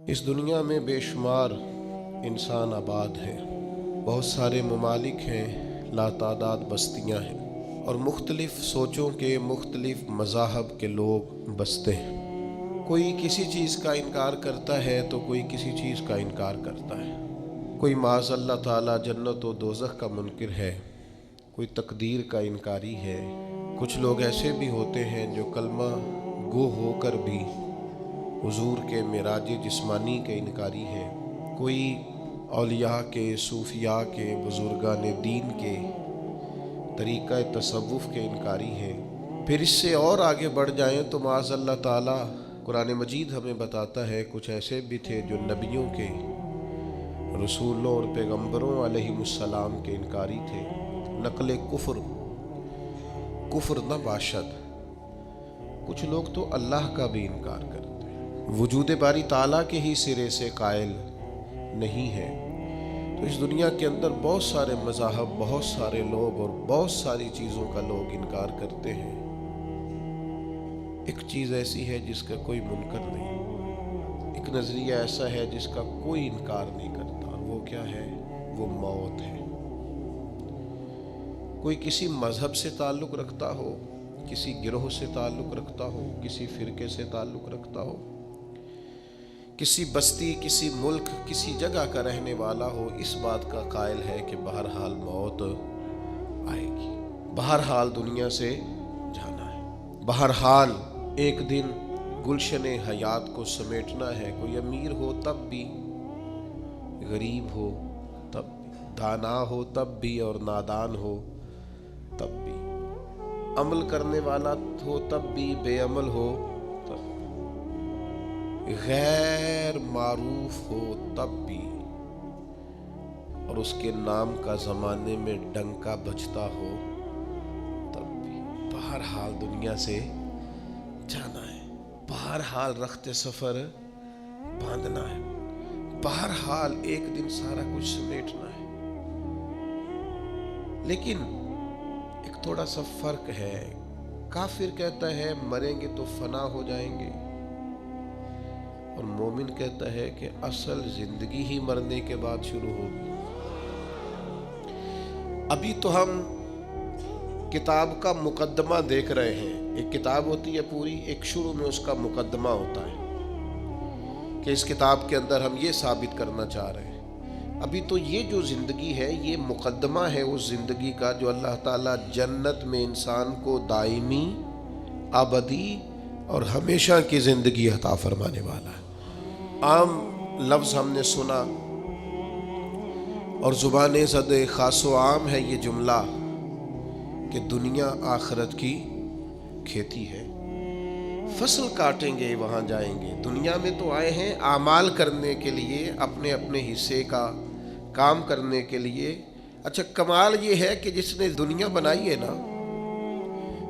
اس دنیا میں بے شمار انسان آباد ہیں، بہت سارے ممالک ہیں، لاتعداد بستیاں ہیں اور مختلف سوچوں کے، مختلف مذاہب کے لوگ بستے ہیں۔ کوئی کسی چیز کا انکار کرتا ہے تو کوئی کسی چیز کا انکار کرتا ہے۔ کوئی معاذ اللہ تعالی جنت و دوزخ کا منکر ہے، کوئی تقدیر کا انکاری ہے۔ کچھ لوگ ایسے بھی ہوتے ہیں جو کلمہ گو ہو کر بھی حضور کے معراج جسمانی کے انکاری ہیں۔ کوئی اولیاء کے، صوفیاء کے، بزرگان دین کے، طریقہ تصوف کے انکاری ہیں۔ پھر اس سے اور آگے بڑھ جائیں تو معاذ اللہ تعالی قرآن مجید ہمیں بتاتا ہے کچھ ایسے بھی تھے جو نبیوں کے، رسولوں اور پیغمبروں علیہم السلام کے انکاری تھے۔ نقل کفر نہ باشد۔ کچھ لوگ تو اللہ کا بھی انکار کرتے ہیں، وجود باری تعالیٰ کے ہی سرے سے قائل نہیں ہے۔ تو اس دنیا کے اندر بہت سارے مذاہب، بہت سارے لوگ اور بہت ساری چیزوں کا لوگ انکار کرتے ہیں۔ ایک چیز ایسی ہے جس کا کوئی منکر نہیں، ایک نظریہ ایسا ہے جس کا کوئی انکار نہیں کرتا، اور وہ کیا ہے؟ وہ موت ہے۔ کوئی کسی مذہب سے تعلق رکھتا ہو، کسی گروہ سے تعلق رکھتا ہو، کسی فرقے سے تعلق رکھتا ہو، کسی بستی، کسی ملک، کسی جگہ کا رہنے والا ہو، اس بات کا قائل ہے کہ بہرحال موت آئے گی، بہرحال دنیا سے جانا ہے، بہرحال ایک دن گلشن حیات کو سمیٹنا ہے۔ کوئی امیر ہو تب بھی، غریب ہو تب بھی، دانا ہو تب بھی اور نادان ہو تب بھی، عمل کرنے والا ہو تب بھی، بے عمل ہو تب بھی، غیر معروف ہو تب بھی، اور اس کے نام کا زمانے میں ڈنکا بجتا ہو تب بھی، بہرحال دنیا سے جانا ہے، بہرحال رخت سفر باندھنا ہے، بہرحال ایک دن سارا کچھ سمیٹنا ہے۔ لیکن ایک تھوڑا سا فرق ہے۔ کافر کہتا ہے مریں گے تو فنا ہو جائیں گے، اور مومن کہتا ہے کہ اصل زندگی ہی مرنے کے بعد شروع ہوگی۔ ابھی تو ہم کتاب کا مقدمہ دیکھ رہے ہیں۔ ایک کتاب ہوتی ہے پوری، ایک شروع میں اس کا مقدمہ ہوتا ہے کہ اس کتاب کے اندر ہم یہ ثابت کرنا چاہ رہے ہیں۔ ابھی تو یہ جو زندگی ہے یہ مقدمہ ہے اس زندگی کا جو اللہ تعالیٰ جنت میں انسان کو دائمی، ابدی اور ہمیشہ کی زندگی عطا فرمانے والا ہے۔ عام لفظ ہم نے سنا اور زبان زد خاص و عام ہے یہ جملہ کہ دنیا آخرت کی کھیتی ہے، فصل کاٹیں گے وہاں جائیں گے۔ دنیا میں تو آئے ہیں اعمال کرنے کے لیے، اپنے اپنے حصے کا کام کرنے کے لیے۔ اچھا، کمال یہ ہے کہ جس نے دنیا بنائی ہے نا،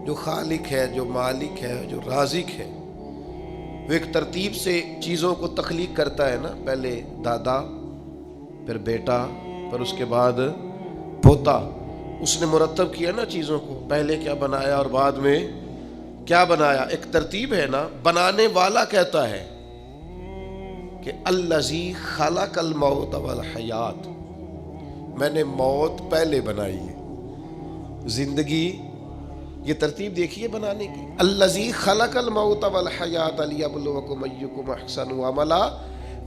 جو خالق ہے، جو مالک ہے، جو رازق ہے، وہ ایک ترتیب سے چیزوں کو تخلیق کرتا ہے نا۔ پہلے دادا، پھر بیٹا، پھر اس کے بعد پوتا۔ اس نے مرتب کیا نا چیزوں کو، پہلے کیا بنایا اور بعد میں کیا بنایا، ایک ترتیب ہے نا۔ بنانے والا کہتا ہے کہ الذی خلق الموت والحیات، میں نے موت پہلے بنائی ہے، زندگی، یہ ترتیب دیکھیے بنانے کی۔ الذی خلق الموت والحیات لیبلوکم ایکم احسن عملا،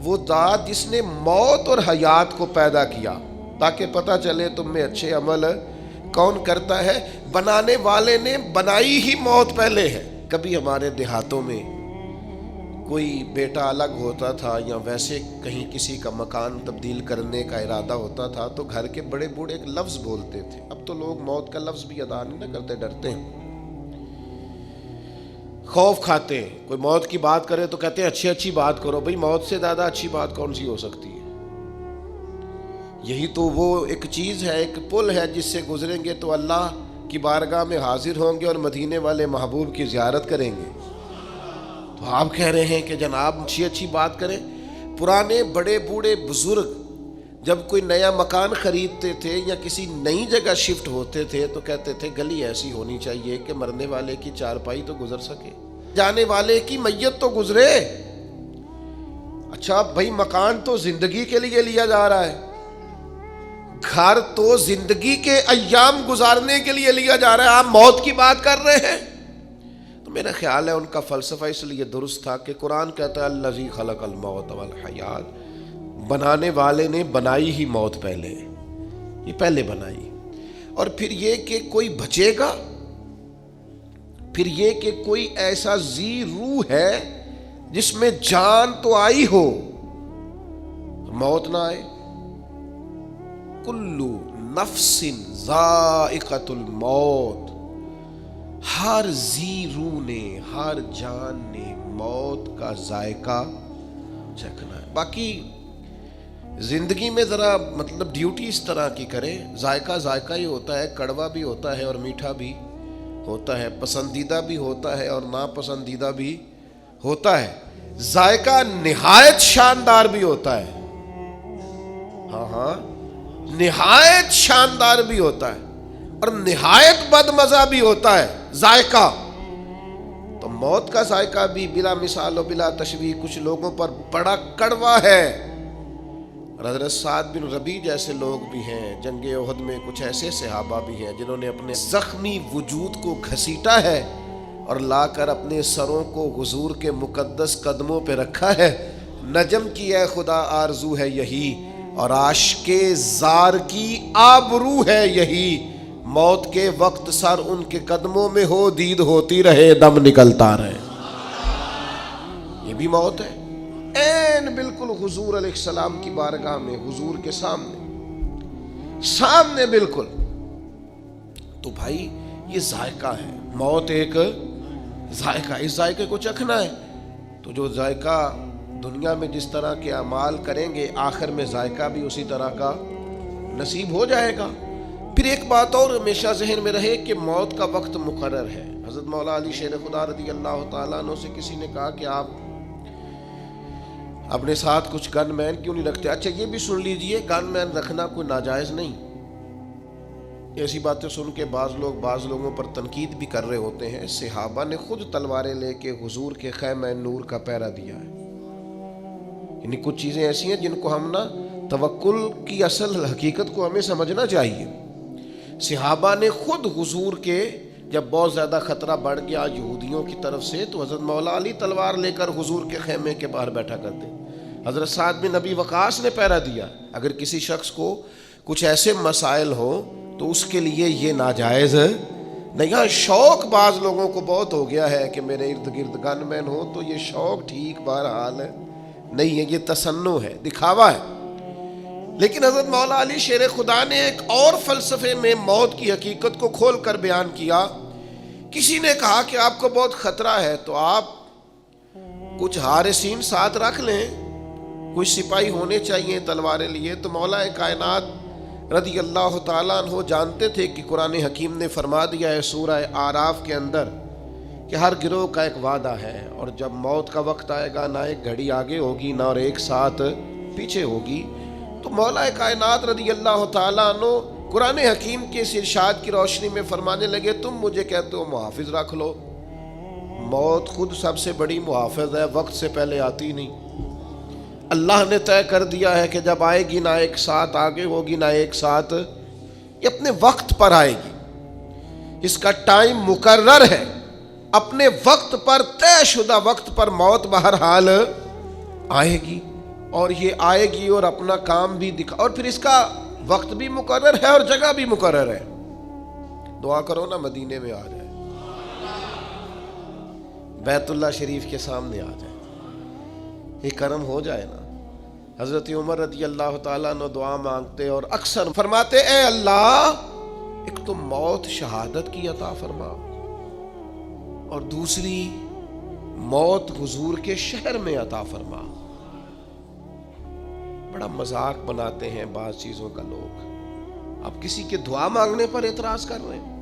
وہ ذات جس نے موت اور حیات کو پیدا کیا تاکہ پتہ چلے تم میں اچھے عمل کون کرتا ہے۔ بنانے والے نے بنائی ہی موت پہلے ہے۔ کبھی ہمارے دیہاتوں میں کوئی بیٹا الگ ہوتا تھا یا ویسے کہیں کسی کا مکان تبدیل کرنے کا ارادہ ہوتا تھا تو گھر کے بڑے بوڑھے ایک لفظ بولتے تھے۔ اب تو لوگ موت کا لفظ بھی ادا نہیں کرتے، ڈرتے ہیں، خوف کھاتے ہیں۔ کوئی موت کی بات کرے تو کہتے ہیں اچھی اچھی بات کرو۔ بھئی موت سے زیادہ اچھی بات کون سی ہو سکتی ہے؟ یہی تو وہ ایک چیز ہے، ایک پل ہے جس سے گزریں گے تو اللہ کی بارگاہ میں حاضر ہوں گے اور مدینے والے محبوب کی زیارت کریں گے۔ تو آپ کہہ رہے ہیں کہ جناب اچھی اچھی بات کریں۔ پرانے بڑے بوڑھے بزرگ جب کوئی نیا مکان خریدتے تھے یا کسی نئی جگہ شفٹ ہوتے تھے تو کہتے تھے گلی ایسی ہونی چاہیے کہ مرنے والے کی چارپائی تو گزر سکے، جانے والے کی میت تو گزرے۔ اچھا بھائی مکان تو زندگی کے لیے لیا جا رہا ہے، گھر تو زندگی کے ایام گزارنے کے لیے لیا جا رہا ہے، آپ موت کی بات کر رہے ہیں۔ تو میرا خیال ہے ان کا فلسفہ اس لیے درست تھا کہ قرآن کہتا ہے الذی خلق الموت والحیات، بنانے والے نے بنائی ہی موت پہلے، یہ پہلے بنائی، اور پھر یہ کہ کوئی بچے گا، پھر یہ کہ کوئی ایسا ذی روح ہے جس میں جان تو آئی ہو موت نہ آئے۔ کلو نفس ذائقۃ الموت، ہر ذی روح نے، ہر جان نے موت کا ذائقہ چکھنا ہے۔ باقی زندگی میں ذرا مطلب ڈیوٹی اس طرح کی کرے، ذائقہ ہی ہوتا ہے، کڑوا بھی ہوتا ہے اور میٹھا بھی ہوتا ہے، پسندیدہ بھی ہوتا ہے اور ناپسندیدہ بھی ہوتا ہے، ذائقہ نہایت شاندار بھی ہوتا ہے، ہاں نہایت شاندار بھی ہوتا ہے اور نہایت بدمزہ بھی ہوتا ہے ذائقہ۔ تو موت کا ذائقہ بھی بلا مثال و بلا تشبیہ کچھ لوگوں پر بڑا کڑوا ہے، اور حضرت سعد بن ربیع جیسے لوگ بھی ہیں، جنگ احد میں کچھ ایسے صحابہ بھی ہیں جنہوں نے اپنے زخمی وجود کو گھسیٹا ہے اور لا کر اپنے سروں کو حضور کے مقدس قدموں پہ رکھا ہے۔ نجم کی اے خدا آرزو ہے یہی، اور عاشق زار کی آبرو ہے یہی، موت کے وقت سر ان کے قدموں میں ہو، دید ہوتی رہے، دم نکلتا رہے۔ یہ بھی موت ہے، این بالکل حضور علیہ السلام کی بارگاہ میں، حضور کے سامنے بالکل۔ تو بھائی یہ ذائقہ ہے، موت ایک ذائقہ، اس ذائقے کو چکھنا ہے۔ تو جو ذائقہ دنیا میں جس طرح کے اعمال کریں گے، آخر میں ذائقہ بھی اسی طرح کا نصیب ہو جائے گا۔ پھر ایک بات اور ہمیشہ ذہن میں رہے کہ موت کا وقت مقرر ہے۔ حضرت مولا علی شیر خدا رضی اللہ تعالیٰ عنہ سے کسی نے کہا کہ آپ اپنے ساتھ کچھ گن مین کیوں نہیں رکھتے؟ اچھا یہ بھی سن لیجئے، گن مین رکھنا کوئی ناجائز نہیں۔ ایسی باتیں سن کے بعض لوگوں پر تنقید بھی کر رہے ہوتے ہیں۔ صحابہ نے خود تلواریں لے کے حضور کے خیمہ نور کا پہرا دیا ہے۔ یعنی کچھ چیزیں ایسی ہیں جن کو ہم نا توکل کی اصل حقیقت کو ہمیں سمجھنا چاہیے۔ صحابہ نے خود حضور کے جب بہت زیادہ خطرہ بڑھ گیا یہودیوں کی طرف سے، تو حضرت مولا علی تلوار لے کر حضور کے خیمے کے باہر بیٹھا کرتے۔ حضرت سعد بن ابی وقاص نے پہرا دیا۔ اگر کسی شخص کو کچھ ایسے مسائل ہو تو اس کے لیے یہ ناجائز نہیں۔ ہاں شوق بعض لوگوں کو بہت ہو گیا ہے کہ میرے ارد گرد گن مین ہو، تو یہ شوق ٹھیک بہرحال نہیں ہے، یہ تصنع ہے، دکھاوا ہے۔ لیکن حضرت مولا علی شیر خدا نے ایک اور فلسفے میں موت کی حقیقت کو کھول کر بیان کیا۔ کسی نے کہا کہ آپ کو بہت خطرہ ہے تو آپ کچھ حارسین ساتھ رکھ لیں، کچھ سپاہی ہونے چاہیے تلواریں لیے۔ تو مولا کائنات رضی اللہ تعالیٰ عنہ جانتے تھے کہ قرآن حکیم نے فرما دیا ہے سورہ اعراف کے اندر کہ ہر گروہ کا ایک وعدہ ہے، اور جب موت کا وقت آئے گا نہ ایک گھڑی آگے ہوگی نہ اور ایک ساتھ پیچھے ہوگی۔ تو مولا کائنات رضی اللہ تعالیٰ عنہ قرآن حکیم کے اس ارشاد کی روشنی میں فرمانے لگے تم مجھے کہتے ہو محافظ رکھ لو، موت خود سب سے بڑی محافظ ہے، وقت سے پہلے آتی نہیں۔ اللہ نے طے کر دیا ہے کہ جب آئے گی نہ ایک ساتھ آگے ہوگی نہ ایک ساتھ، یہ اپنے وقت پر آئے گی، اس کا ٹائم مقرر ہے، اپنے وقت پر، طے شدہ وقت پر موت بہرحال آئے گی، اور یہ آئے گی اور اپنا کام بھی دکھا، اور پھر اس کا وقت بھی مقرر ہے اور جگہ بھی مقرر ہے۔ دعا کرو نا مدینے میں آ جائے، بیت اللہ شریف کے سامنے آ جائے، یہ کرم ہو جائے نا۔ حضرت عمر رضی اللہ تعالیٰ عنہ دعا مانگتے اور اکثر فرماتے اے اللہ، ایک تو موت شہادت کی عطا فرما، اور دوسری موت حضور کے شہر میں عطا فرما۔ بڑا مذاق بناتے ہیں بعض چیزوں کا لوگ، آپ کسی کے دعا مانگنے پر اعتراض کر رہے ہیں۔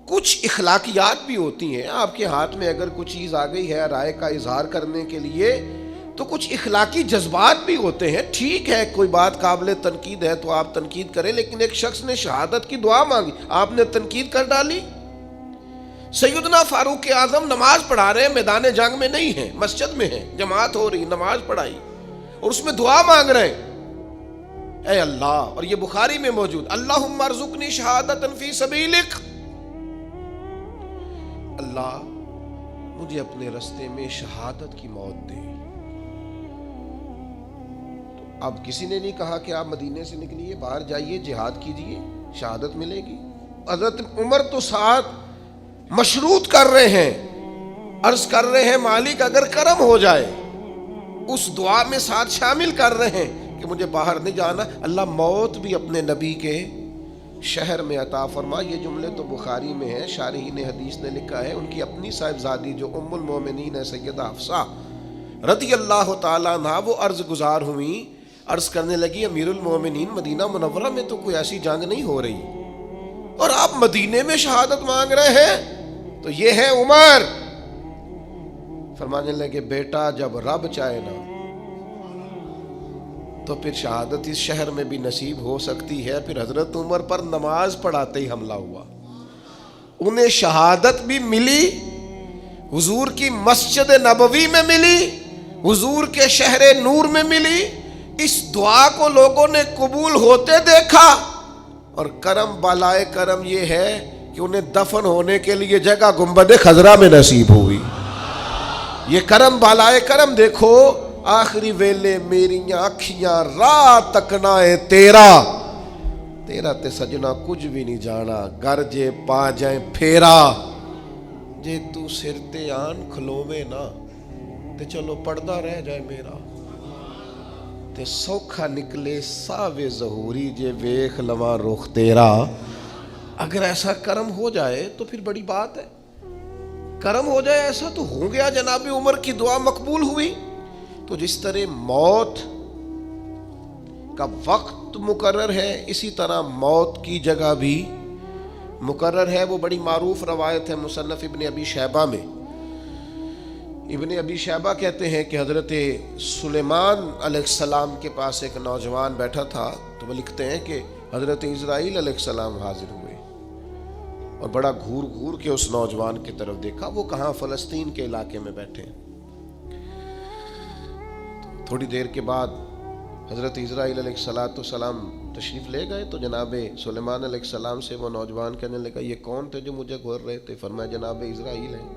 کچھ اخلاقیات بھی ہوتی ہیں، آپ کے ہاتھ میں اگر کچھ چیز آ گئی ہے رائے کا اظہار کرنے کے لیے تو کچھ اخلاقی جذبات بھی ہوتے ہیں، ٹھیک ہے کوئی بات قابل تنقید ہے تو آپ تنقید کریں، لیکن ایک شخص نے شہادت کی دعا مانگی، آپ نے تنقید کر ڈالی۔ سیدنا فاروق اعظم نماز پڑھا رہے ہیں، میدان جنگ میں نہیں ہیں، مسجد میں ہیں، جماعت ہو رہی، نماز پڑھائی اور اس میں دعا مانگ رہے ہیں، اے اللہ، اور یہ بخاری میں موجود، اللہم ارزقنی شہادتا فی سبیلک، اللہ مجھے اپنے رستے میں شہادت کی موت دے۔ تو اب کسی نے نہیں کہا کہ آپ مدینے سے نکلیے، باہر جائیے، جہاد کیجیے، شہادت ملے گی۔ حضرت عمر تو ساتھ مشروط کر رہے ہیں، عرض کر رہے ہیں مالک اگر کرم ہو جائے، اس دعا میں ساتھ شامل کر رہے ہیں کہ مجھے باہر نہیں جانا، اللہ موت بھی اپنے نبی کے شہر میں عطا فرما۔ یہ جملے تو بخاری میں ہیں، شارحین حدیث نے لکھا ہے، ان کی اپنی صاحبزادی جو ام المومنین ہے سیدہ حفصہ رضی اللہ تعالیٰ عنہا، وہ عرض گزار ہوئی، عرض کرنے لگی امیر المومنین مدینہ منورہ میں تو کوئی ایسی جنگ نہیں ہو رہی اور آپ مدینے میں شہادت مانگ رہے ہیں، تو یہ ہے عمر۔ فرمانے لگے بیٹا جب رب چاہے نا تو پھر شہادت اس شہر میں بھی نصیب ہو سکتی ہے۔ پھر حضرت عمر پر نماز پڑھاتے ہی حملہ ہوا، انہیں شہادت بھی ملی، حضور کی مسجد نبوی میں ملی، حضور کے شہر نور میں ملی۔ اس دعا کو لوگوں نے قبول ہوتے دیکھا، اور کرم بالائے کرم یہ ہے کہ انہیں دفن ہونے کے لیے جگہ گنبد خضرا میں نصیب ہوئی۔ یہ کرم بالائے کرم دیکھو، آخری ویلے میریاں اکھیاں راہ تکنا ہے تیرا، تیرا تے سجنا کچھ بھی نہیں جانا، گر جے پا جائیں پھیرا، جے تو سر تے آن کھلووے نا تے چلو پردہ رہ جائے میرا، تے سوکھا نکلے ساوے ظہوری جے ویکھ لواں رخ تیرا۔ اگر ایسا کرم ہو جائے تو پھر بڑی بات ہے، کرم ہو جائے ایسا تو ہو گیا، جناب عمر کی دعا مقبول ہوئی۔ تو جس طرح موت کا وقت مقرر ہے، اسی طرح موت کی جگہ بھی مقرر ہے۔ وہ بڑی معروف روایت ہے مصنف ابن ابی شیبہ میں، ابن ابی شیبہ کہتے ہیں کہ حضرت سلیمان علیہ السلام کے پاس ایک نوجوان بیٹھا تھا، تو وہ لکھتے ہیں کہ حضرت اسرائیل علیہ السلام حاضر ہوئے اور بڑا گھور گھور کے اس نوجوان کی طرف دیکھا، وہ کہاں فلسطین کے علاقے میں بیٹھے ہیں۔ تھوڑی دیر کے بعد حضرت اسرائیل علیہ السلام تشریف لے گئے، تو جناب سلیمان علیہ السلام سے وہ نوجوان کہنے لگا یہ کون تھے جو مجھے گھور رہے تھے؟ فرمایا جناب اسرائیل ہیں۔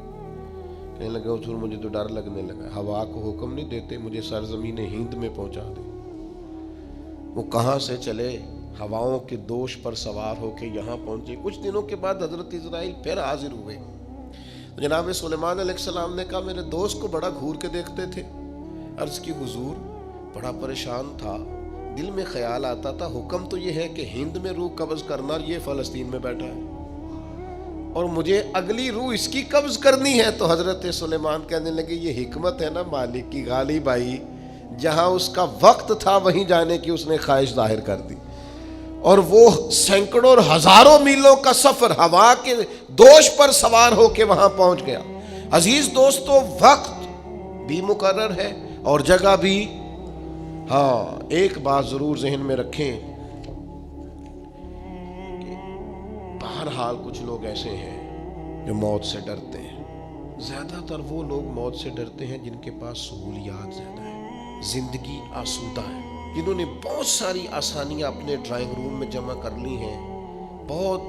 کہنے لگا حضور مجھے تو ڈر لگنے لگا، ہوا کو حکم نہیں دیتے مجھے سرزمین ہند میں پہنچا دے؟ وہ کہاں سے چلے، ہواؤں کے دوش پر سوار ہو کے یہاں پہنچے۔ کچھ دنوں کے بعد حضرت اسرائیل پھر حاضر ہوئے۔ جناب سلیمان علیہ السلام نے کہا میرے دوست کو بڑا گھور کے دیکھتے تھے۔ عرض کی حضور بڑا پریشان تھا، دل میں خیال آتا تھا حکم تو یہ ہے کہ ہند میں روح قبض کرنا، یہ فلسطین میں بیٹھا ہے اور مجھے اگلی روح اس کی قبض کرنی ہے۔ تو حضرت سلیمان کہنے لگے یہ حکمت ہے نا مالک کی، غالب آئی، جہاں اس کا وقت تھا وہیں جانے کی اس نے خواہش ظاہر کر دی، اور وہ سینکڑوں اور ہزاروں میلوں کا سفر ہوا کے دوش پر سوار ہو کے وہاں پہنچ گیا۔ عزیز دوستو، وقت بھی مقرر ہے اور جگہ بھی۔ ہاں ایک بات ضرور ذہن میں رکھیں کہ بہرحال کچھ لوگ ایسے ہیں جو موت سے ڈرتے ہیں، زیادہ تر وہ لوگ موت سے ڈرتے ہیں جن کے پاس سہولیات زیادہ ہیں، زندگی آسودہ ہے، جنہوں نے بہت ساری آسانیاں اپنے ڈرائنگ روم میں جمع کر لی ہیں، بہت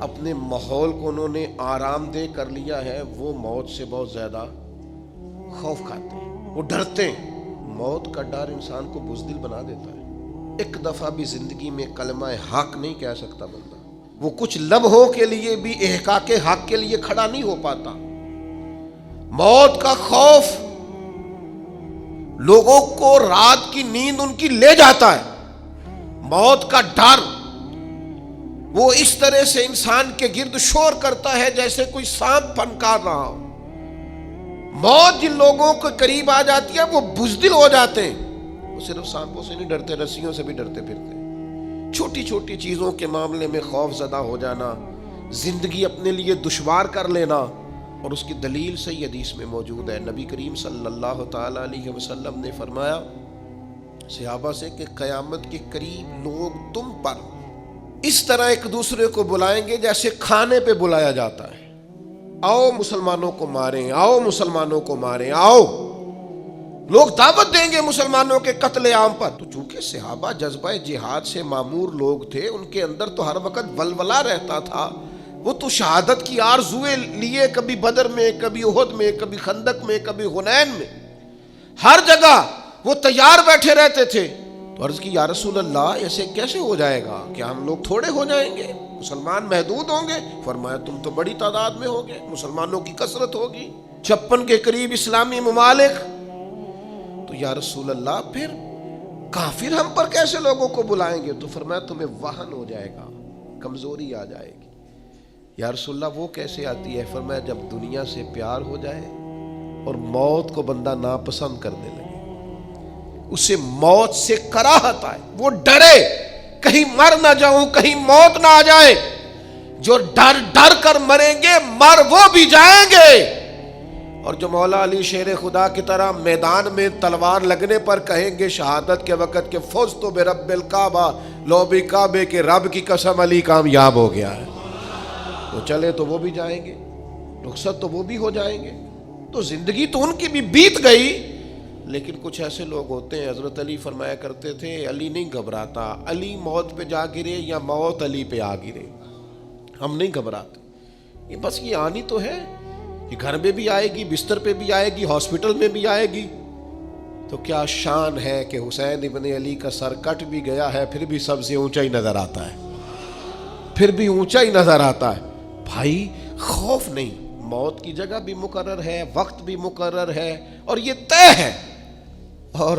اپنے ماحول کو انہوں نے آرام دہ کر لیا ہے، وہ موت سے بہت زیادہ خوف کھاتے ہیں، وہ ڈرتے ہیں۔ موت کا ڈر انسان کو بزدل بنا دیتا ہے۔ ایک دفعہ بھی زندگی میں کلمہ حق نہیں کہہ سکتا بندہ، وہ کچھ لمحوں کے لیے بھی احقاق حق کے لیے کھڑا نہیں ہو پاتا۔ موت کا خوف لوگوں کو رات کی نیند ان کی لے جاتا ہے۔ موت کا ڈر وہ اس طرح سے انسان کے گرد شور کرتا ہے جیسے کوئی سانپ پھنکار رہا ہو۔ موت جن لوگوں کے قریب آ جاتی ہے وہ بزدل ہو جاتے ہیں، وہ صرف سانپوں سے نہیں ڈرتے، رسیوں سے بھی ڈرتے پھرتے۔ چھوٹی چھوٹی چیزوں کے معاملے میں خوف زدہ ہو جانا، زندگی اپنے لیے دشوار کر لینا، اور اس کی دلیل صحیح حدیث میں موجود ہے۔ نبی کریم صلی اللہ تعالی علیہ وسلم نے فرمایا صحابہ سے کہ قیامت کے قریب لوگ تم پر اس طرح ایک دوسرے کو بلائیں گے جیسے کھانے پہ بلایا جاتا ہے۔ آؤ مسلمانوں کو ماریں، آؤ مسلمانوں کو ماریں، آؤ لوگ دعوت دیں گے مسلمانوں کے قتل عام پر۔ تو چونکہ صحابہ جذبہ جہاد سے معمور لوگ تھے، ان کے اندر تو ہر وقت ولولہ رہتا تھا، وہ تو شہادت کی آرزوئیں لیے، کبھی بدر میں، کبھی احد میں، کبھی خندق میں، کبھی حنین میں، ہر جگہ وہ تیار بیٹھے رہتے تھے۔ تو عرض کی یا رسول اللہ ایسے کیسے ہو جائے گا کہ ہم لوگ تھوڑے ہو جائیں گے، مسلمان محدود ہوں گے؟ فرمایا تم تو بڑی تعداد میں ہوگے، مسلمانوں کی کثرت ہوگی، 56 کے قریب اسلامی ممالک۔ تو یا رسول اللہ پھر کافر ہم پر کیسے لوگوں کو بلائیں گے؟ تو فرمایا تمہیں وہن ہو جائے گا، کمزوری آ جائے گی۔ یا رسول اللہ وہ کیسے آتی ہے؟ فرمایا جب دنیا سے پیار ہو جائے اور موت کو بندہ ناپسند کرنے لگے، اسے موت سے کراہت آئے، وہ ڈرے کہیں مر نہ جاؤں، کہیں موت نہ آ جائے۔ جو ڈر ڈر کر مریں گے مر وہ بھی جائیں گے، اور جو مولا علی شیر خدا کی طرح میدان میں تلوار لگنے پر کہیں گے شہادت کے وقت کہ فزت برب الکعبہ، لو بھی کعبے کے رب کی قسم علی کامیاب ہو گیا ہے، وہ چلے تو وہ بھی جائیں گے، رخصت تو وہ بھی ہو جائیں گے۔ تو زندگی تو ان کی بھی بیت گئی، لیکن کچھ ایسے لوگ ہوتے ہیں، حضرت علی فرمایا کرتے تھے علی نہیں گھبراتا، علی موت پہ جا گرے یا موت علی پہ آ گرے، ہم نہیں گھبراتے، یہ بس یہ آنی تو ہے، یہ گھر میں بھی آئے گی، بستر پہ بھی آئے گی، ہاسپٹل میں بھی آئے گی۔ تو کیا شان ہے کہ حسین ابن علی کا سر کٹ بھی گیا ہے پھر بھی سب سے اونچا ہی نظر آتا ہے، پھر بھی اونچا ہی نظر آتا ہے۔ بھائی خوف نہیں، موت کی جگہ بھی مقرر ہے، وقت بھی مقرر ہے، اور یہ طے ہے۔ اور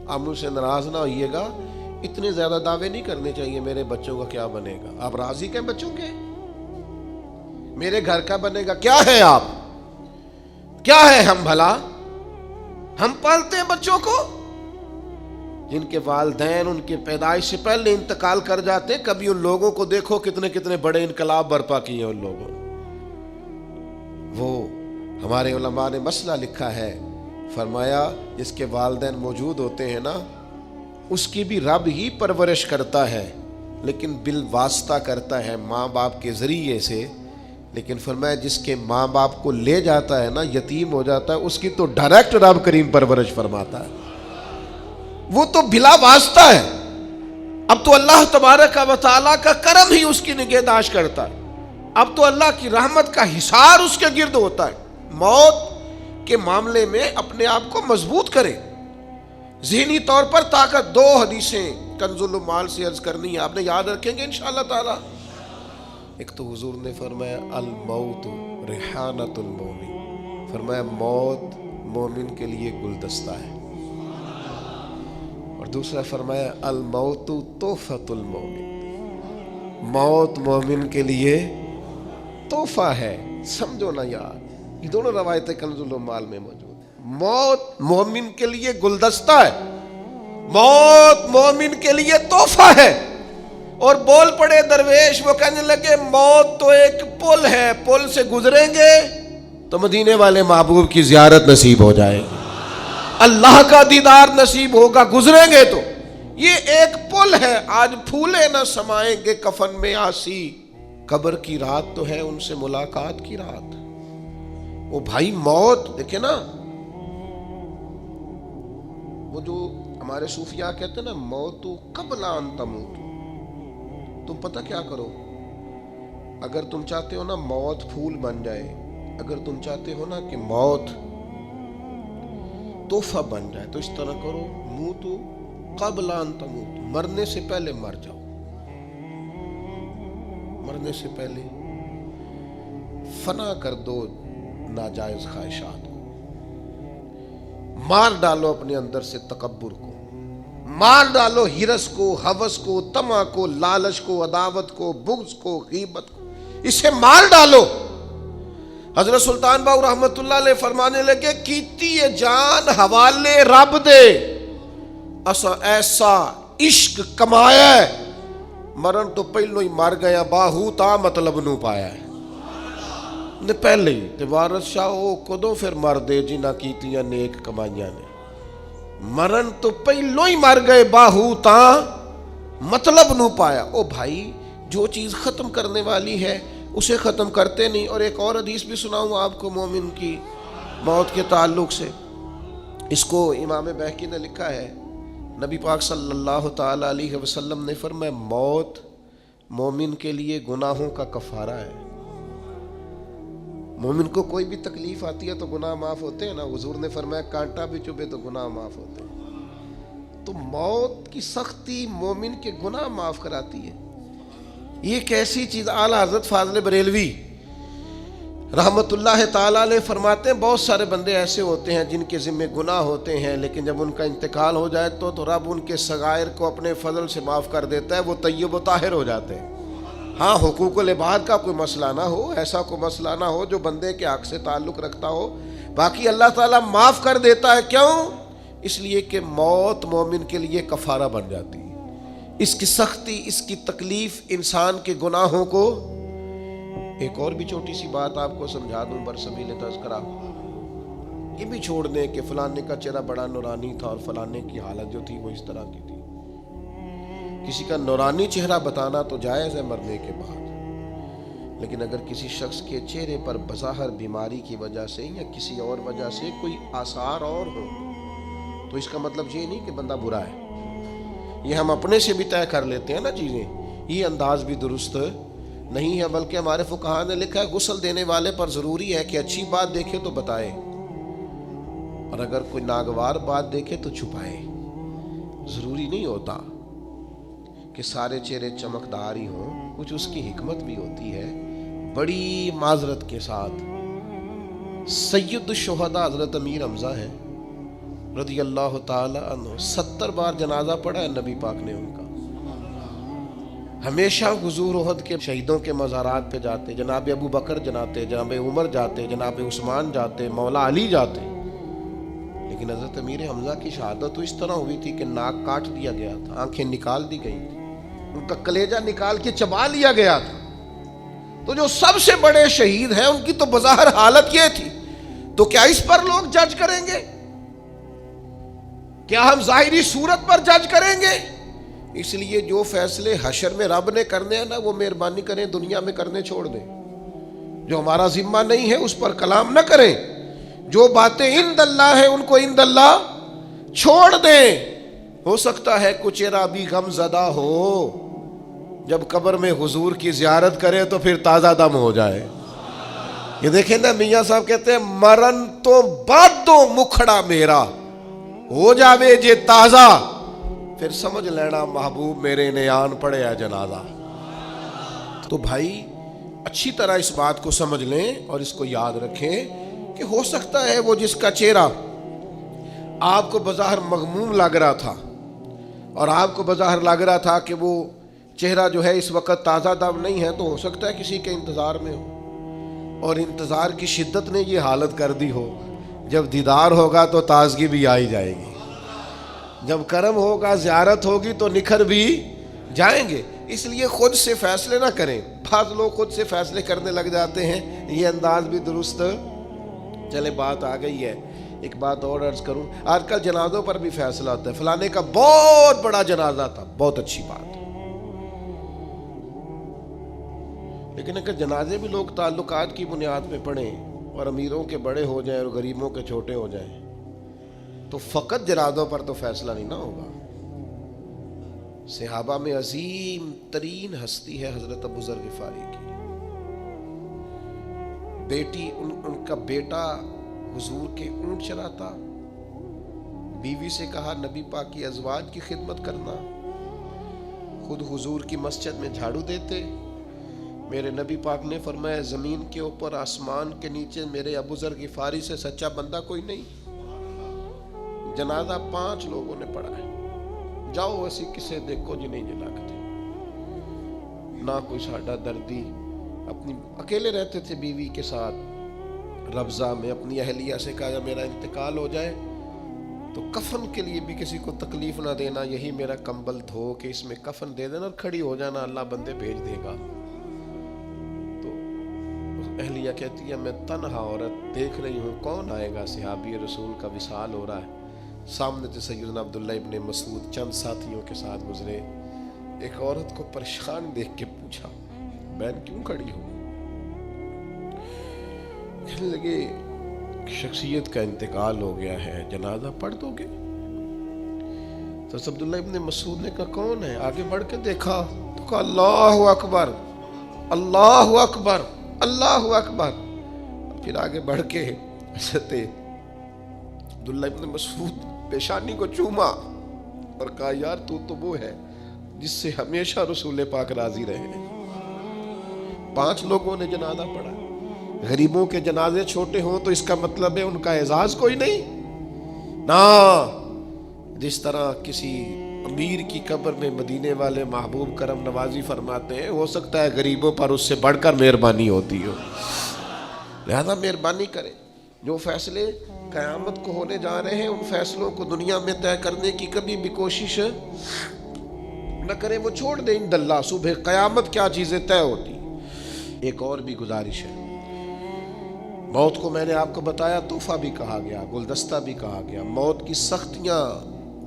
آپ مجھ سے ناراض نہ ہوئیے گا، اتنے زیادہ دعوے نہیں کرنے چاہیے میرے بچوں کا کیا بنے گا۔ آپ راضی ہیں بچوں کے؟ میرے گھر کا بنے گا کیا ہے؟ آپ کیا ہے؟ ہم بھلا ہم پالتے ہیں بچوں کو، جن کے والدین ان کے پیدائش سے پہلے انتقال کر جاتے ہیں۔ کبھی ان لوگوں کو دیکھو کتنے کتنے بڑے انقلاب برپا کیے ہیں ان لوگوں نے۔ وہ ہمارے علماء نے مسئلہ لکھا ہے، فرمایا جس کے والدین موجود ہوتے ہیں نا، اس کی بھی رب ہی پرورش کرتا ہے، لیکن بالواسطہ کرتا ہے ماں باپ کے ذریعے سے۔ لیکن فرمایا جس کے ماں باپ کو لے جاتا ہے نا، یتیم ہو جاتا ہے، اس کی تو ڈائریکٹ رب کریم پرورش فرماتا ہے، وہ تو بلا واسطہ ہے۔ اب تو اللہ تبارک و تعالیٰ کا کرم ہی اس کی نگہداشت کرتا ہے، اب تو اللہ کی رحمت کا حصار اس کے گرد ہوتا ہے۔ موت کے معاملے میں اپنے آپ کو مضبوط کرے، ذہنی طور پر طاقت۔ 2 حدیثیں کنز المال سے عرض کرنی ہے، آپ نے یاد رکھیں گے انشاءاللہ تعالی۔ ایک تو حضور نے فرمایا الموت ریحانۃ المومن، فرمایا موت مومن کے لیے گلدستہ ہے، اور دوسرا فرمایا الموت تحفۃ المومن، موت مومن کے لیے تحفہ ہے۔ سمجھو نا یار، یہ دونوں روایتیں کنز المال میں موجود ہیں۔ موت مومن کے لیے گلدستہ ہے، موت مومن کے لیے تحفہ ہے۔ اور بول پڑے درویش، وہ کہنے لگے موت تو ایک پل ہے، پل سے گزریں گے تو مدینے والے محبوب کی زیارت نصیب ہو جائے گی، اللہ کا دیدار نصیب ہوگا، گزریں گے تو۔ یہ ایک پل ہے، آج پھولے نہ سمائیں گے کفن میں آسی، قبر کی رات تو ہے ان سے ملاقات کی رات۔ وہ بھائی موت دیکھیں نا، وہ جو ہمارے صوفیاء کہتے ہیں نا موت قبل ان تموت، تم پتہ کیا کرو، اگر تم چاہتے ہو نا موت پھول بن جائے، اگر تم چاہتے ہو نا کہ موت تحفہ بن جائے، تو اس طرح کرو، موتو قبل ان تموت، مرنے سے پہلے مر جاؤ، مرنے سے پہلے فنا کر دو ناجائز خواہشات کو، مار ڈالو اپنے اندر سے تکبر کو، مار ڈالو ہرس کو، ہوس کو، طمع کو، لالچ کو، عداوت کو، بغض کو، غیبت کو، اسے مار ڈالو۔ حضرت سلطان باؤ رحمت اللہ علیہ فرمانے لگے کیتی جان حوالے رب دے، اسا ایسا عشق کمایا ہے، مرن تو پہلو ہی مر گیا، باہو تا مطلب نو پایا ہے نے پہلے ہی تے وارث شاہ او کدوں پھر مر دے جنہ کیتیاں نیک کمائیاں نے، مرن تو پہلو ہی مر گئے، باہو تا مطلب نو پایا۔ او بھائی جو چیز ختم کرنے والی ہے اسے ختم کرتے نہیں. اور ایک اور حدیث بھی سناؤں آپ کو مومن کی موت کے تعلق سے. اس کو امام بہقی نے لکھا ہے. نبی پاک صلی اللہ تعالی علیہ وسلم نے فرمایا موت مومن کے لیے گناہوں کا کفارہ ہے. مومن کو کوئی بھی تکلیف آتی ہے تو گناہ معاف ہوتے ہیں نا. حضور نے فرمایا کانٹا بھی چبھے تو گناہ معاف ہوتے ہیں. تو موت کی سختی مومن کے گناہ معاف کراتی ہے. یہ کیسی چیز. اعلیٰ حضرت فاضل بریلوی رحمت اللہ تعالیٰ علیہ فرماتے ہیں بہت سارے بندے ایسے ہوتے ہیں جن کے ذمہ گناہ ہوتے ہیں، لیکن جب ان کا انتقال ہو جائے تو رب ان کے صغائر کو اپنے فضل سے معاف کر دیتا ہے، وہ طیب و طاہر ہو جاتے ہیں. ہاں حقوق العباد کا کوئی مسئلہ نہ ہو، ایسا کوئی مسئلہ نہ ہو جو بندے کے حق سے تعلق رکھتا ہو، باقی اللہ تعالیٰ معاف کر دیتا ہے. کیوں؟ اس لیے کہ موت مومن کے لیے کفارہ بن جاتی ہے. اس کی سختی، اس کی تکلیف انسان کے گناہوں کو. ایک اور بھی چھوٹی سی بات آپ کو سمجھا دوں برسبیل تذکرہ، یہ بھی چھوڑ دیں کہ فلانے کا چہرہ بڑا نورانی تھا اور فلانے کی حالت جو تھی وہ اس طرح کی تھی. کسی کا نورانی چہرہ بتانا تو جائز ہے مرنے کے بعد، لیکن اگر کسی شخص کے چہرے پر بظاہر بیماری کی وجہ سے یا کسی اور وجہ سے کوئی آثار اور ہو تو اس کا مطلب یہ نہیں کہ بندہ برا ہے. یہ ہم اپنے سے بھی طے کر لیتے ہیں نا چیزیں. یہ انداز بھی درست نہیں ہے، بلکہ ہمارے فقہاء نے لکھا ہے غسل دینے والے پر ضروری ہے کہ اچھی بات دیکھے تو بتائے، اور اگر کوئی ناگوار بات دیکھے تو چھپائے. ضروری نہیں ہوتا کہ سارے چہرے چمکدار ہی ہوں، کچھ اس کی حکمت بھی ہوتی ہے. بڑی معذرت کے ساتھ سید الشہداء حضرت امیر حمزہ ہیں رضی اللہ تعالی عنہ، 70 بار جنازہ پڑھا ہے نبی پاک نے ان کا. ہمیشہ حضور احد کے شہیدوں کے مزارات پہ جاتے، جناب ابو بکر جاتے، جناب عمر جاتے، جناب عثمان جاتے، مولا علی جاتے. لیکن حضرت امیر حمزہ کی شہادت تو اس طرح ہوئی تھی کہ ناک کاٹ دیا گیا تھا، آنکھیں نکال دی گئی تھی، ان کا کلیجہ نکال کے چبا لیا گیا تھا. تو جو سب سے بڑے شہید ہیں ان کی تو بظاہر حالت یہ تھی، تو کیا اس پر لوگ جج کریں گے؟ کیا ہم ظاہری صورت پر جج کریں گے؟ اس لیے جو فیصلے حشر میں رب نے کرنے ہیں نا، وہ مہربانی کریں دنیا میں کرنے چھوڑ دیں. جو ہمارا ذمہ نہیں ہے اس پر کلام نہ کریں. جو باتیں عند اللہ ہیں ان کو عند اللہ چھوڑ دیں. ہو سکتا ہے کچھ چہرہ بھی غم زدہ ہو، جب قبر میں حضور کی زیارت کرے تو پھر تازہ دم ہو جائے. یہ دیکھیں نا میاں صاحب کہتے ہیں مرن تو بعد دو مکھڑا میرا ہو جاوے جے تازہ، پھر سمجھ لینا محبوب میرے نے آن پڑے ہے جنازہ. تو بھائی اچھی طرح اس بات کو سمجھ لیں اور اس کو یاد رکھیں کہ ہو سکتا ہے وہ جس کا چہرہ آپ کو بظاہر مغموم لگ رہا تھا اور آپ کو بظاہر لگ رہا تھا کہ وہ چہرہ جو ہے اس وقت تازہ دم نہیں ہے، تو ہو سکتا ہے کسی کے انتظار میں ہو اور انتظار کی شدت نے یہ حالت کر دی ہو. جب دیدار ہوگا تو تازگی بھی آئی جائے گی، جب کرم ہوگا زیارت ہوگی تو نکھر بھی جائیں گے. اس لیے خود سے فیصلے نہ کریں. بعض لوگ خود سے فیصلے کرنے لگ جاتے ہیں، یہ انداز بھی درست. چلے بات آ گئی ہے، ایک بات اور عرض کروں. آج کل جنازوں پر بھی فیصلہ ہوتا ہے، فلانے کا بہت بڑا جنازہ تھا، بہت اچھی بات. لیکن اگر جنازے بھی لوگ تعلقات کی بنیاد پہ پڑھیں اور امیروں کے بڑے ہو جائیں اور غریبوں کے چھوٹے ہو جائیں تو فقط جنازوں پر تو فیصلہ نہیں نہ ہوگا. صحابہ میں عظیم ترین ہستی ہے حضرت ابو ذر غفاری کی بیٹی. ان کا بیٹا حضور کے اونٹ چراتا، بیوی سے کہا نبی پاک کی ازواج کی خدمت کرنا، خود حضور کی مسجد میں جھاڑو دیتے. میرے نبی پاک نے فرمایا زمین کے اوپر آسمان کے نیچے میرے ابو ذر غفاری سے سچا بندہ کوئی نہیں. جنازہ 5 لوگوں نے پڑھا ہے. جاؤ ایسی کسے دیکھو جی نہیں جلاکتے. نہ کوئی ساڈا دردی، اپنی اکیلے رہتے تھے بیوی کے ساتھ ربضہ میں. اپنی اہلیہ سے کہا میرا انتقال ہو جائے تو کفن کے لیے بھی کسی کو تکلیف نہ دینا، یہی میرا کمبل دھو کے اس میں کفن دے دینا اور کھڑی ہو جانا، اللہ بندے بھیج دے گا. تو اہلیہ کہتی ہے میں تنہا عورت دیکھ رہی ہوں، کون آئے گا؟ صحابی رسول کا وصال ہو رہا ہے. سامنے سے سیدنا عبداللہ ابن مسعود چند ساتھیوں کے ساتھ گزرے. ایک عورت کو پریشان دیکھ کے پوچھا بہن کیوں کھڑی ہو؟ کہنے لگے شخصیت کا انتقال ہو گیا ہے، جنازہ پڑھ دو گے؟ تو عبداللہ ابن مسعود نے کہا کون ہے؟ آگے بڑھ کے دیکھا تو کہا اللہ اکبر اللہ اکبر اللہ اکبر۔ پھر آگے بڑھ کے حضرت عبداللہ ابن مسعود پیشانی کو چوما اور کہا یار تو وہ ہے جس سے ہمیشہ رسول پاک راضی رہے۔ 5 لوگوں نے جنازہ پڑھا۔ غریبوں کے جنازے چھوٹے ہوں تو اس کا مطلب ہے ان کا اعزاز کوئی نہیں نا۔ جس طرح کسی امیر کی قبر میں مدینے والے محبوب کرم نوازی فرماتے ہیں، ہو سکتا ہے غریبوں پر اس سے بڑھ کر مہربانی ہوتی ہو، لہذا مہربانی کریں۔ جو فیصلے قیامت کو ہونے جا رہے ہیں ان فیصلوں کو دنیا میں طے کرنے کی کبھی بھی کوشش نہ کریں، وہ چھوڑ دیں۔ ان اللہ صبح قیامت کیا چیزیں طے ہوتی۔ ایک اور بھی گزارش ہے، موت کو میں نے آپ کو بتایا تحفہ بھی کہا گیا، گلدستہ بھی کہا گیا، موت کی سختیاں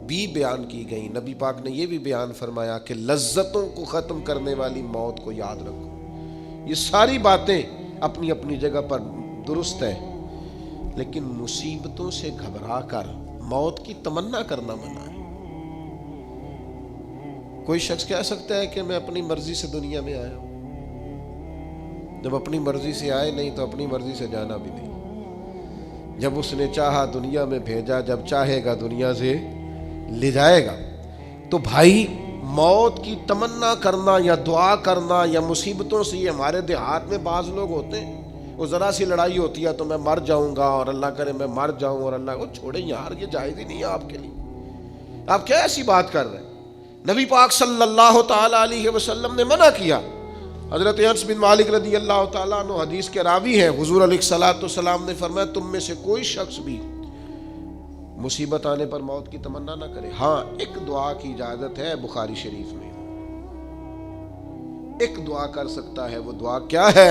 بھی بیان کی گئیں۔ نبی پاک نے یہ بھی بیان فرمایا کہ لذتوں کو ختم کرنے والی موت کو یاد رکھو۔ یہ ساری باتیں اپنی اپنی جگہ پر درست ہے، لیکن مصیبتوں سے گھبرا کر موت کی تمنا کرنا منع ہے۔ کوئی شخص کہہ سکتا ہے کہ میں اپنی مرضی سے دنیا میں آیا ہوں؟ جب اپنی مرضی سے آئے نہیں تو اپنی مرضی سے جانا بھی نہیں۔ جب اس نے چاہا دنیا میں بھیجا، جب چاہے گا دنیا سے لے جائے گا۔ تو بھائی موت کی تمنا کرنا یا دعا کرنا یا مصیبتوں سے، یہ ہمارے دیہات میں بعض لوگ ہوتے ہیں، وہ ذرا سی لڑائی ہوتی ہے تو میں مر جاؤں گا اور اللہ کرے میں مر جاؤں، اور اللہ کو چھوڑے یار، یہ جائز ہی نہیں ہے آپ کے لیے۔ آپ کیا ایسی بات کر رہے ہیں؟ نبی پاک صلی اللہ تعالی علیہ وسلم نے منع کیا۔ حضرت انس بن مالک رضی اللہ تعالیٰ عنہ حدیث کے راوی ہیں، حضور علیہ الصلوۃ والسلام نے فرمایا تم میں سے کوئی شخص بھی مصیبت آنے پر موت کی تمنا نہ کرے۔ ہاں ایک دعا کی اجازت ہے بخاری شریف میں، ایک دعا کر سکتا ہے۔ وہ دعا کیا ہے؟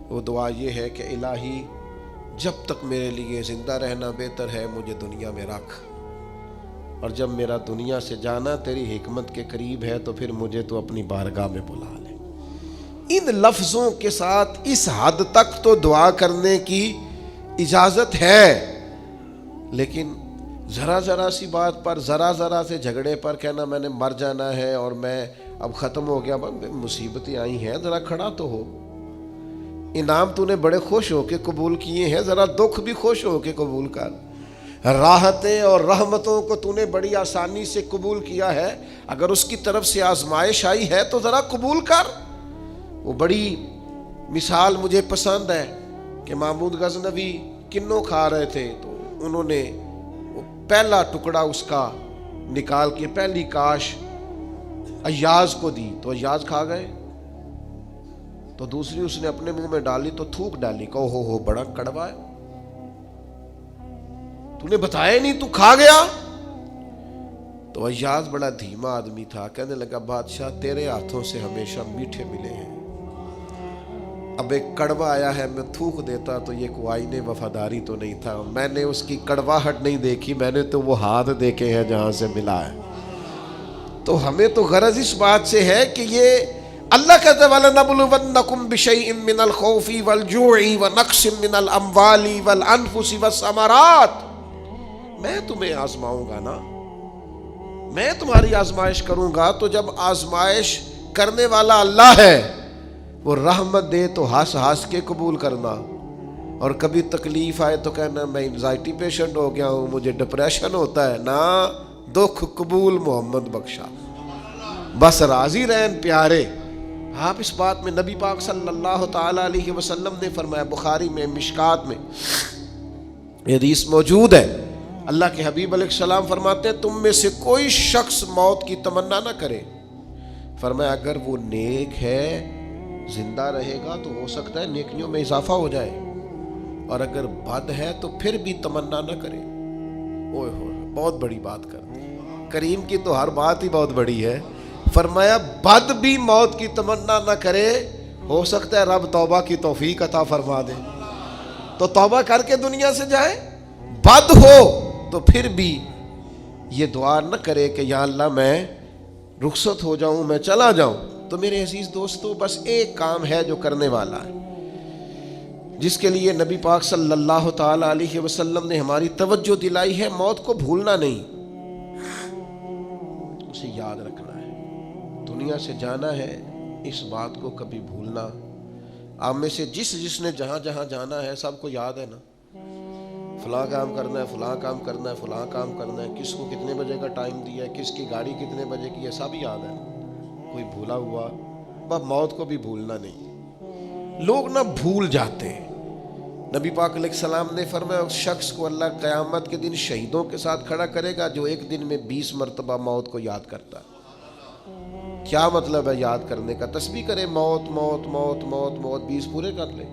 وہ دعا یہ ہے کہ الہی جب تک میرے لیے زندہ رہنا بہتر ہے مجھے دنیا میں رکھ، اور جب میرا دنیا سے جانا تیری حکمت کے قریب ہے تو پھر مجھے تو اپنی بارگاہ میں بلا لے۔ ان لفظوں کے ساتھ اس حد تک تو دعا کرنے کی اجازت ہے، لیکن ذرا ذرا سی بات پر، ذرا ذرا سے جھگڑے پر کہنا میں نے مر جانا ہے اور میں اب ختم ہو گیا، مصیبتیں آئی ہیں ذرا کھڑا تو ہو۔ انعام تو نے بڑے خوش ہو کے قبول کیے ہیں، ذرا دکھ بھی خوش ہو کے قبول کر۔ راحتیں اور رحمتوں کو تو نے بڑی آسانی سے قبول کیا ہے، اگر اس کی طرف سے آزمائش آئی ہے تو ذرا قبول کر۔ وہ بڑی مثال مجھے پسند ہے کہ محمود غزنوی کنوں کھا رہے تھے تو انہوں نے وہ پہلا ٹکڑا اس کا نکال کے پہلی کاش ایاز کو دی تو ایاز کھا گئے، تو دوسری اس نے اپنے منہ میں ڈالی تو تھوک ڈالی، کہ ہو بڑا کڑوا ہے، تو نے بتایا نہیں تو کھا گیا۔ تو ایاز بڑا دھیما آدمی تھا، کہنے لگا بادشاہ تیرے ہاتھوں سے ہمیشہ میٹھے ملے ہیں، اب ایک کڑوا آیا ہے میں تھوک دیتا تو یہ کوئی آئین وفاداری تو نہیں تھا، میں نے اس کی کڑواہٹ نہیں دیکھی، میں نے تو وہ ہاتھ دیکھے ہیں جہاں سے ملا ہے۔ تو ہمیں تو غرض اس بات سے ہے کہ یہ اللہ کہتا ہے وَلَنَبْلُوَنَّكُمْ بِشَيْءٍ مِّنَ الْخَوْفِ وَالْجُوعِ وَنَقْصٍ مِّنَ الْأَمْوَالِ وَالْأَنفُسِ وَالثَّمَرَاتِ، میں تمہیں آزماؤں گا نا، میں تمہاری آزمائش کروں گا۔ تو جب آزمائش کرنے والا اللہ ہے، وہ رحمت دے تو ہنس ہنس کے قبول کرنا، اور کبھی تکلیف آئے تو کہنا میں انزائٹی پیشنٹ ہو گیا ہوں، مجھے ڈپریشن ہوتا ہے، نا دکھ قبول محمد بخشا، بس راضی رہن پیارے۔ آپ اس بات میں نبی پاک صلی اللہ تعالی علیہ وسلم نے فرمایا، بخاری میں مشکات میں حدیث موجود ہے، اللہ کے حبیب علیہ السلام فرماتے ہیں تم میں سے کوئی شخص موت کی تمنا نہ کرے، فرمایا اگر وہ نیک ہے زندہ رہے گا تو ہو سکتا ہے نیکیوں میں اضافہ ہو جائے، اور اگر بد ہے تو پھر بھی تمنا نہ کرے۔ اوہ بہت بڑی بات کر دی، کریم کی تو ہر بات ہی بہت بڑی ہے۔ فرمایا بد بھی موت کی تمنا نہ کرے، ہو سکتا ہے رب توبہ کی توفیق عطا فرما دے تو توبہ کر کے دنیا سے جائے۔ بد ہو تو پھر بھی یہ دعا نہ کرے کہ یا اللہ میں رخصت ہو جاؤں، میں چلا جاؤں۔ تو میرے عزیز دوستو، بس ایک کام ہے جو کرنے والا ہے، جس کے لیے نبی پاک صلی اللہ تعالی علیہ وسلم نے ہماری توجہ دلائی ہے، موت کو بھولنا نہیں، اسے یاد رکھنا ہے۔ دنیا سے جانا ہے، اس بات کو کبھی بھولنا۔ آپ میں سے جس نے جہاں جہاں جانا ہے سب کو یاد ہے نا، فلاں کام کرنا ہے، فلاں کام کرنا ہے، فلاں کام کرنا ہے، کس کو کتنے بجے کا ٹائم دیا ہے، کس کی گاڑی کتنے بجے کی ہے، سب یاد ہے نا، کوئی بھولا ہوا؟ بس موت کو بھی بھولنا نہیں۔ لوگ نہ بھول جاتے ہیں۔ نبی پاک علیہ السلام نے فرمایا اس شخص کو اللہ قیامت کے دن شہیدوں کے ساتھ کھڑا کرے گا جو ایک دن میں 20 مرتبہ موت کو یاد کرتا ہے۔ کیا مطلب ہے یاد کرنے کا؟ تسبیح کرے موت موت موت موت موت، 20 پورے کر لے،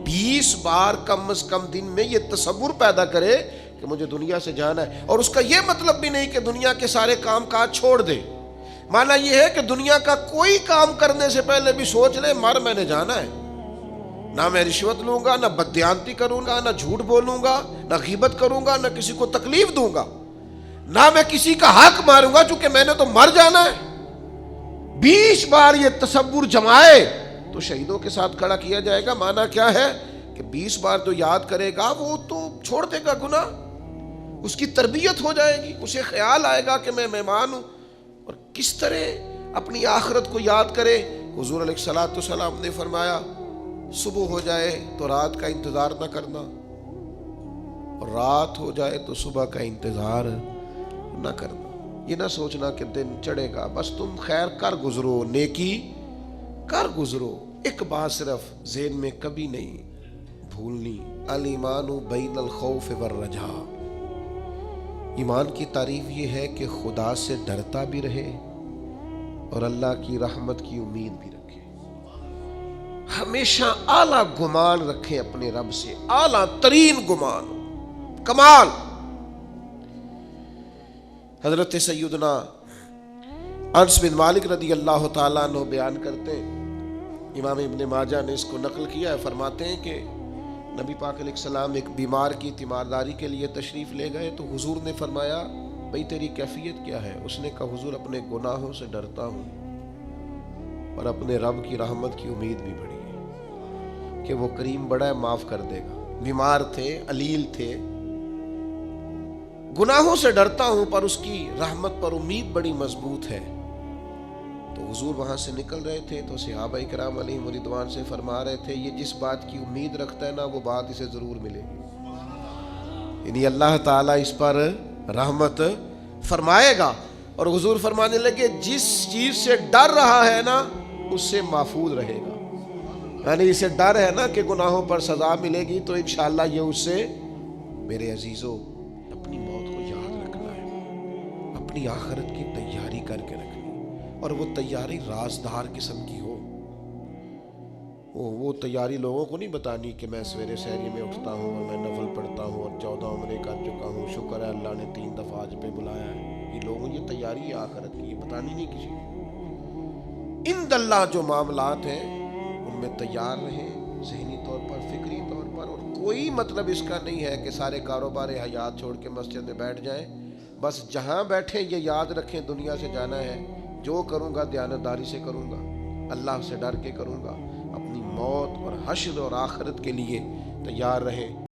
20 بار کم از کم دن میں یہ تصور پیدا کرے کہ مجھے دنیا سے جانا ہے۔ اور اس کا یہ مطلب بھی نہیں کہ دنیا کے سارے کام کاج چھوڑ دے، معنی یہ ہے کہ دنیا کا کوئی کام کرنے سے پہلے بھی سوچ لے میں نے جانا ہے، نہ میں رشوت لوں گا، نہ بددیانتی کروں گا، نہ جھوٹ بولوں گا، نہ غیبت کروں گا، نہ کسی کو تکلیف دوں گا، نہ میں کسی کا حق ماروں گا، چونکہ میں نے تو مر جانا ہے۔ 20 بار یہ تصور جمائے تو شہیدوں کے ساتھ کھڑا کیا جائے گا۔ معنی کیا ہے کہ 20 بار جو یاد کرے گا وہ تو چھوڑ دے گا گناہ، اس کی تربیت ہو جائے گی، اسے خیال آئے گا کہ میں مہمان ہوں۔ اور کس طرح اپنی آخرت کو یاد کرے؟ حضور علیہ الصلوۃ والسلام نے فرمایا صبح ہو جائے تو رات کا انتظار نہ کرنا، اور رات ہو جائے تو صبح کا انتظار نہ کرنا۔ یہ نہ سوچنا کہ دن چڑھے گا، بس تم خیر کر گزرو، نیکی کر گزرو۔ ایک بات صرف ذہن میں کبھی نہیں بھولنی، الایمان بین الخوف والرجاء۔ ایمان کی تعریف یہ ہے کہ خدا سے ڈرتا بھی رہے اور اللہ کی رحمت کی امید بھی رکھے۔ ہمیشہ اعلیٰ گمان رکھیں اپنے رب سے، اعلیٰ ترین گمان، کمال۔ حضرت سیدنا انس بن مالک رضی اللہ تعالیٰ عنہ بیان کرتے ہیں، امام ابن ماجہ نے اس کو نقل کیا ہے، فرماتے ہیں کہ نبی پاک علیہ السلام ایک بیمار کی تیمارداری کے لیے تشریف لے گئے تو حضور نے فرمایا بھئی تیری کیفیت کیا ہے؟ اس نے کہا حضور اپنے گناہوں سے ڈرتا ہوں اور اپنے رب کی رحمت کی امید بھی بڑی ہے کہ وہ کریم بڑا ہے، معاف کر دے گا۔ بیمار تھے، علیل تھے، گناہوں سے ڈرتا ہوں پر اس کی رحمت پر امید بڑی مضبوط ہے۔ تو حضور وہاں سے نکل رہے تھے تو صحابہ کرام علیہم رضوان سے فرما رہے تھے یہ جس بات کی امید رکھتا ہے نا وہ بات اسے ضرور ملے گی، یعنی اللہ تعالیٰ اس پر رحمت فرمائے گا۔ اور حضور فرمانے لگے جس چیز سے ڈر رہا ہے نا اس سے محفوظ رہے گا، یعنی اسے ڈر ہے نا کہ گناہوں پر سزا ملے گی تو انشاءاللہ یہ اس سے، میرے عزیزو اپنی موت کو یاد رکھنا ہے، اپنی آخرت کی تیاری کر کے رکھنی، اور وہ تیاری رازدار قسم کی ہو۔ وہ تیاری لوگوں کو نہیں بتانی کہ میں سویرے سحری میں اٹھتا ہوں اور میں نفل پڑھتا ہوں اور 14 عمرے کر چکا ہوں، شکر ہے اللہ نے 3 دفعہ آج پہ بلایا ہے۔ یہ لوگوں یہ تیاری ہے آخرت کی، یہ بتانی نہیں کسی کو۔ ان اللہ جو معاملات ہیں ان میں تیار رہیں، ذہنی طور پر، فکری طور پر، اور کوئی مطلب اس کا نہیں ہے کہ سارے کاروبار حیات چھوڑ کے مسجد میں بیٹھ جائیں۔ بس جہاں بیٹھیں یہ یاد رکھیں دنیا سے جانا ہے، جو کروں گا دیانتداری سے کروں گا، اللہ سے ڈر کے کروں گا، اپنی موت اور حشر اور آخرت کے لیے تیار رہیں۔